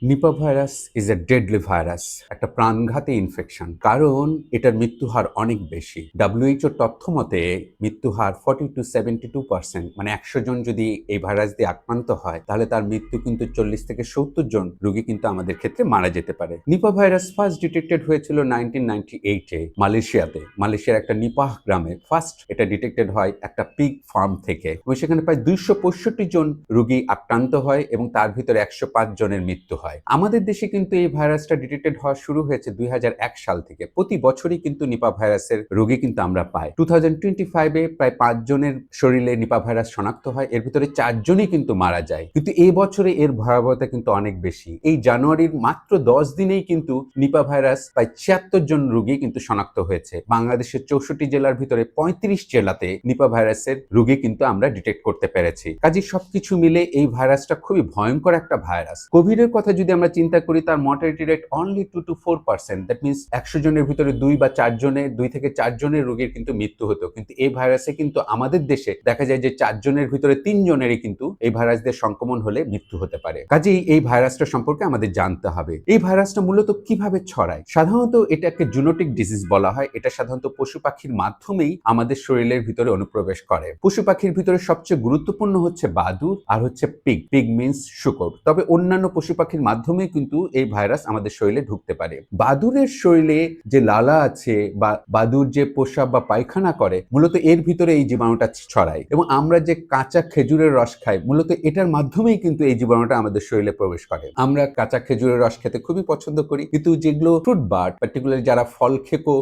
Nipa virus is a deadly virus, একটা প্রাণঘাতী infection. কারণ এটার মৃত্যু হার অনেক বেশি। WHO তথ্য মতে মৃত্যু হার 40 to 72%, মানে 100 জন যদি এই ভাইরাস দিয়ে আক্রান্ত হয় তাহলে তার মৃত্যু কিন্তু 40 থেকে 70 জন রোগী কিন্তু আমাদের ক্ষেত্রে মারা যেতে পারে। নিপা ভাইরাস ফার্স্ট ডিটেক্টেড হয়েছিল 1998-এ মালয়েশিয়াতে। মালয়েশিয়ার একটা নিপাহ গ্রামে ফার্স্ট এটা ডিটেক্টেড হয় একটা পিগ ফার্ম থেকে, এবং সেখানে প্রায় 265 জন রোগী আক্রান্ত হয় এবং তার ভিতরে 105 জনের মৃত্যু হয়। আমাদের দেশে কিন্তু এই ভাইরাসটা ডিটেক্টেড হওয়া শুরু হয়েছে 2001 সাল থেকে। প্রতি বছরই কিন্তু নিপা ভাইরাসের রোগী কিন্তু আমরা পাই। 2025-এ প্রায় 5 জনের শরীরে নিপা ভাইরাস শনাক্ত হয়, এর ভিতরে 4 জনই কিন্তু মারা যায়। কিন্তু এই বছরে এর ভয়াবহতা কিন্তু অনেক বেশি। এই জানুয়ারির মাত্র 10 দিনেই কিন্তু নিপা ভাইরাস প্রায় 76 জন রোগী কিন্তু শনাক্ত হয়েছে। বাংলাদেশের 64 জেলার ভিতরে 35 জেলাতে নিপা ভাইরাসের রোগী কিন্তু আমরা ডিটেক্ট করতে পেরেছি। কাজে সবকিছু মিলে এই ভাইরাসটা খুবই ভয়ঙ্কর একটা ভাইরাস। কোভিড এর কথা যদি আমরা চিন্তা করি, তার mortality rate only 2 to 4%। That means 100 জনের ভিতরে 2 থেকে 4 জনের রোগীর কিন্তু মৃত্যু হতো। কিন্তু এই ভাইরাসে কিন্তু আমাদের দেশে দেখা যায় যে 4 জনের ভিতরে 3 জনেরই কিন্তু এই ভাইরাস দিয়ে সংক্রমণ হলে মৃত্যু হতে পারে। কাজেই এই ভাইরাসটা সম্পর্কে আমাদের জানতে হবে। এই ভাইরাসটা মূলত কিভাবে ছড়ায়? সাধারণত এটাকে জুনোটিক ডিজিজ বলা হয়। এটা সাধারণত পশু পাখির মাধ্যমেই আমাদের শরীরের ভিতরে অনুপ্রবেশ করে। পশু পাখির ভিতরে সবচেয়ে গুরুত্বপূর্ণ হচ্ছে বাদুড় আর হচ্ছে পিগ। পিগ মিন্স শূকর। তবে অন্যান্য পশু পাখির মাধ্যমে কিন্তু এই ভাইরাস আমাদের শরীরে ঢুকতে পারে। বাদুড়ের শরীরে যে লালা আছে বা বাদুড় যে প্রস্রাব বা পায়খানা করে, মূলত এর ভিতরে এই জীবাণুটা ছড়ায়। এবং আমরা যে কাঁচা খেজুরের রস খাই, মূলত এটার মাধ্যমেই কিন্তু এই জীবাণুটা আমাদের শরীরে প্রবেশ করে। আমরা কাঁচা খেজুরের রস খেতে খুবই পছন্দ করি, কিন্তু যেগুলো ফ্রুট বার্ড, পার্টিকুলারলি যারা ফল খেকো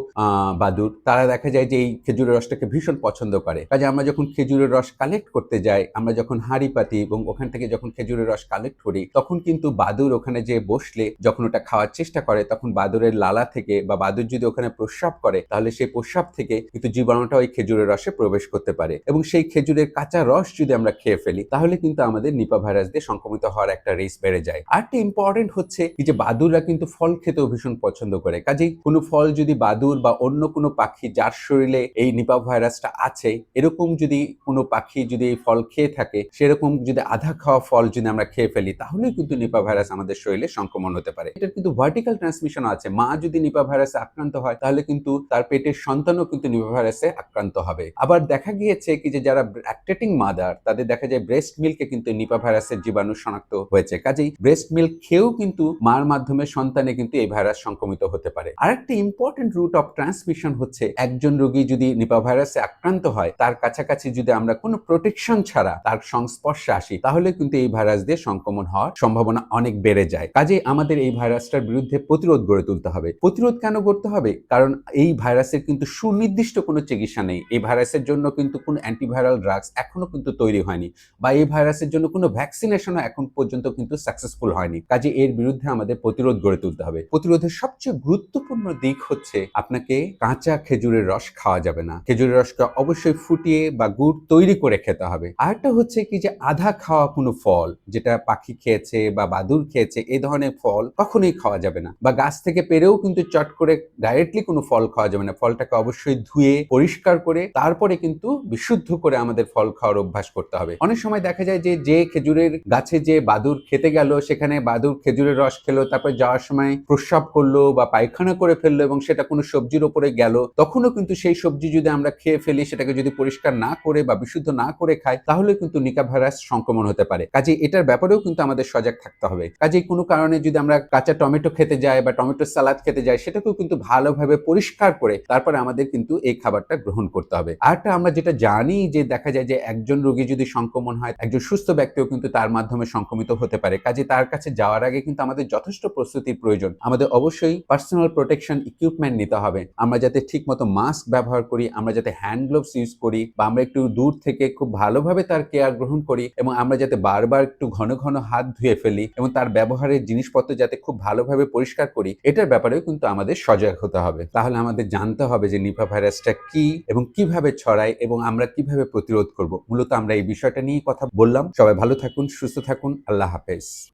বাদুড়, তারা দেখা যায় যে এই খেজুরের রসটাকে ভীষণ পছন্দ করে। কাজে আমরা যখন খেজুরের রস কালেক্ট করতে যাই, আমরা যখন হাঁড়ি পাতি এবং ওখান থেকে যখন খেজুরের রস কালেক্ট করি, তখন কিন্তু বাদুড় ওখানে যে বসলে যখন ওটা খাওয়ার চেষ্টা করে, তখন বাদুড়ের লালা থেকে বা বাদুড় যদি ওখানে প্রস্রাব করে, তাহলে সেই প্রস্রাব থেকে কিন্তু জীবাণুটা ওই খেজুরের রসে প্রবেশ করতে পারে। এবং সেই খেজুরের কাঁচা রস যদি আমরা খেয়ে ফেলি, তাহলে কিন্তু আমাদের নিপা ভাইরাস দিয়ে সংক্রমিত হওয়ার একটা রিস্ক বেড়ে যায়। আরেকটা ইম্পর্টেন্ট হচ্ছে যে বাদুড়রা কিন্তু ফল খেতেও ভীষণ পছন্দ করে। কাজেই কোনো ফল যদি বাদুড় বা অন্য কোনো পাখি যার শরীরে এই নিপা ভাইরাসটা আছে, এরকম যদি কোনো পাখি যদি এই ফল খেয়ে থাকে, সেরকম যদি আধা খাওয়া ফল যদি আমরা খেয়ে ফেলি, তাহলেই কিন্তু নিপা ভাইরাস আমাদের শরীরে সংক্রমণ হতে পারে। এটার কিন্তু ভার্টিক্যাল ট্রান্সমিশন আছে। মা যদি নিপা ভাইরাসে আক্রান্ত হয়, তাহলে কিন্তু তার পেটের সন্তানও কিন্তু নিপা ভাইরাসে আক্রান্ত হবে। আবার দেখা গিয়েছে কি যে যারা ল্যাকটেটিং মাদার, তাদের দেখা যায় ব্রেস্ট মিল্কে কিন্তু নিপা ভাইরাসের জীবাণু শনাক্ত হয়েছে। কাজেই ব্রেস্ট মিল্ক খেয়েও কিন্তু মার মাধ্যমে সন্তানে কিন্তু এই ভাইরাস সংক্রমিত হতে পারে। আরেকটা ইম্পর্টেন্ট রুট অফ ট্রান্সমিশন হচ্ছে, একজন রোগী যদি নিপা ভাইরাসে আক্রান্ত হয়, তার কাছাকাছি যদি আমরা কোনো প্রোটেকশন ছাড়া তার সংস্পর্শে আসি, তাহলে কিন্তু এই ভাইরাস দিয়ে সংক্রমণ হওয়ার সম্ভাবনা অনেক বেড়ে যায়। কাজেই আমাদের এই ভাইরাসটার বিরুদ্ধে প্রতিরোধ গড়ে তুলতে হবে। প্রতিরোধ কেন করতে হবে? কারণ এই ভাইরাসের কিন্তু সুনির্দিষ্ট কোনো চিকিৎসা নেই। এই ভাইরাসের জন্য কিন্তু কোনো অ্যান্টিভাইরাল ড্রাগস এখনো কিন্তু তৈরি হয়নি, বা এই ভাইরাসের জন্য কোনো ভ্যাকসিনেশনও এখন পর্যন্ত কিন্তু সাকসেসফুল হয়নি। কাজে এর বিরুদ্ধে আমাদের প্রতিরোধ গড়ে তুলতে হবে। প্রতিরোধের সবচেয়ে গুরুত্বপূর্ণ দিক হচ্ছে, আপনাকে কাঁচা খেজুরের রস খাওয়া যাবে না। খেজুরের রসকে অবশ্যই ফুটিয়ে বা গুড় তৈরি করে খেতে হবে। আরেকটা হচ্ছে কি যে আধা খাওয়া কোনো ফল, যেটা পাখি খেয়েছে বা বাদুড় খেয়েছে, এই ধরনের ফল কখনোই খাওয়া যাবে না। বা গাছ থেকে পেরেও কিন্তু চট করে ডাইরেক্টলি কোনো ফল খাওয়া যাবে না। ফলটাকে অবশ্যই ধুয়ে পরিষ্কার করে তারপরে কিন্তু বিশুদ্ধ করে আমাদের ফল খাওয়ার অভ্যাস করতে হবে। অনেক সময় দেখা যায় যে খেজুরের গাছে যে বাদুড় খেতে গেল, সেখানে বাদুড় খেজুরের রস খেলো, তারপর যাওয়ার সময় প্রস্রাব করলো বা পায়খানা করে ফেললো এবং সেটা কোনো সবজির ওপরে গেল, তখনও কিন্তু সেই সবজি যদি আমরা খেয়ে ফেলি, সেটাকে যদি পরিষ্কার না করে বা বিশুদ্ধ না করে খাই, তাহলে কিন্তু নিপা ভাইরাস সংক্রমণ হতে পারে। কাজে এটার ব্যাপারেও কিন্তু আমাদের সজাগ থাকতে হবে। কাজে কোনো কারণে যদি আমরা কাঁচা টমেটো খেতে যাই বা টমেটো সালাদ খেতে যাই, সেটাকেও কিন্তু ভালোভাবে পরিষ্কার করে তারপরে আমাদের কিন্তু এই খাবারটা গ্রহণ করতে হবে। আরটা আমরা যেটা জানি যে দেখা যায় যে একজন রোগী যদি সংক্রমণ হয়, একজন সুস্থ ব্যক্তিও কিন্তু তার মাধ্যমে সংক্রমিত হতে পারে। কাজে তার কাছে যাওয়ার আগে কিন্তু আমাদের যথেষ্ট প্রস্তুতির প্রয়োজন। আমাদের অবশ্যই পার্সোনাল প্রোটেকশন ইকুইপমেন্ট নিতে হবে। আমরা যাতে ঠিকমতো মাস্ক ব্যবহার করি, আমরা যাতে হ্যান্ড গ্লোভস ইউজ করি, বা আমরা একটু দূর থেকে খুব ভালোভাবে তার কেয়ার গ্রহণ করি, এবং আমরা যাতে বারবার একটু ঘন ঘন হাত ধুয়ে ফেলি এবং তার ব্যবহারের জিনিসপত্র যাতে খুব ভালোভাবে পরিষ্কার করি, এটার ব্যাপারেও কিন্তু আমাদের সজাগ হতে হবে। তাহলে আমাদের জানতে হবে যে নিপা ভাইরাসটা কি এবং কিভাবে ছড়ায় এবং আমরা কিভাবে প্রতিরোধ করব। মূলত আমরা এই বিষয়টা নিয়ে কথা বললাম। সবাই ভালো থাকুন, সুস্থ থাকুন। আল্লাহ হাফেজ।